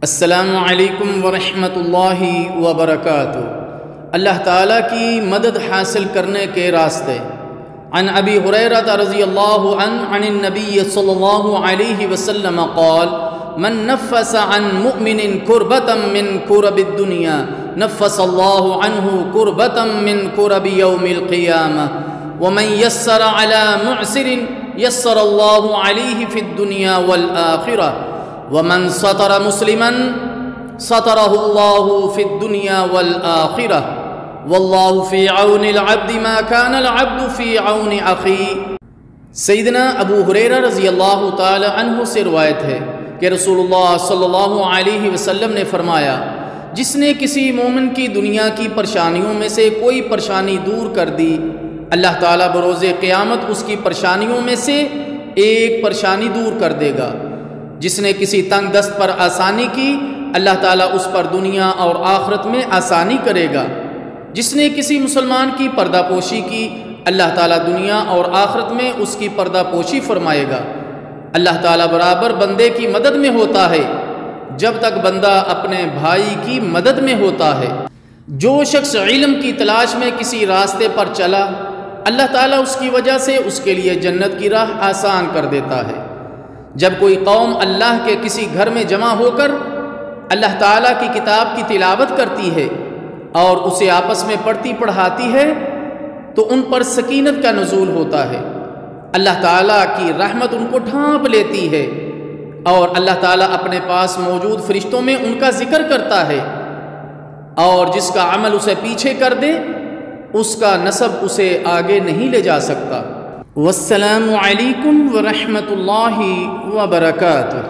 السلام علیکم ورحمۃ اللہ وبرکاتہ۔ اللہ تعالیٰ کی مدد حاصل کرنے کے راستے۔ عن ابی ہریرہ رضی اللہ عنہ عن النبی صلی اللہ علیہ وسلم قال من نفس عن مؤمن کربۃ من کرب الدنیا نفس اللہ عنہ کربۃ من کرب یوم القیامہ ومن یسر علی معسر یسر اللہ علیہ فی الدنیا والآخرہ ومن سطر مسلما سطره اللہ فی الدنیا والآخرہ واللہ فی عون العبد ما کان العبد فی عون اخیہ۔ سیدنا ابو ہریرہ رضی اللہ تعالی عنہ سے روایت ہے کہ رسول اللہ صلی اللہ علیہ وسلم نے فرمایا، جس نے کسی مومن کی دنیا کی پریشانیوں میں سے کوئی پریشانی دور کر دی، اللہ تعالیٰ بروز قیامت اس کی پریشانیوں میں سے ایک پریشانی دور کر دے گا۔ جس نے کسی تنگ دست پر آسانی کی، اللہ تعالیٰ اس پر دنیا اور آخرت میں آسانی کرے گا۔ جس نے کسی مسلمان کی پردہ پوشی کی، اللہ تعالیٰ دنیا اور آخرت میں اس کی پردہ پوشی فرمائے گا۔ اللہ تعالیٰ برابر بندے کی مدد میں ہوتا ہے جب تک بندہ اپنے بھائی کی مدد میں ہوتا ہے۔ جو شخص علم کی تلاش میں کسی راستے پر چلا، اللہ تعالیٰ اس کی وجہ سے اس کے لیے جنت کی راہ آسان کر دیتا ہے۔ جب کوئی قوم اللہ کے کسی گھر میں جمع ہو کر اللہ تعالیٰ کی کتاب کی تلاوت کرتی ہے اور اسے آپس میں پڑھتی پڑھاتی ہے تو ان پر سکینت کا نزول ہوتا ہے، اللہ تعالیٰ کی رحمت ان کو ڈھانپ لیتی ہے اور اللہ تعالیٰ اپنے پاس موجود فرشتوں میں ان کا ذکر کرتا ہے، اور جس کا عمل اسے پیچھے کر دے اس کا نسب اسے آگے نہیں لے جا سکتا۔ والسلام علیکم ورحمۃ اللہ وبرکاتہ۔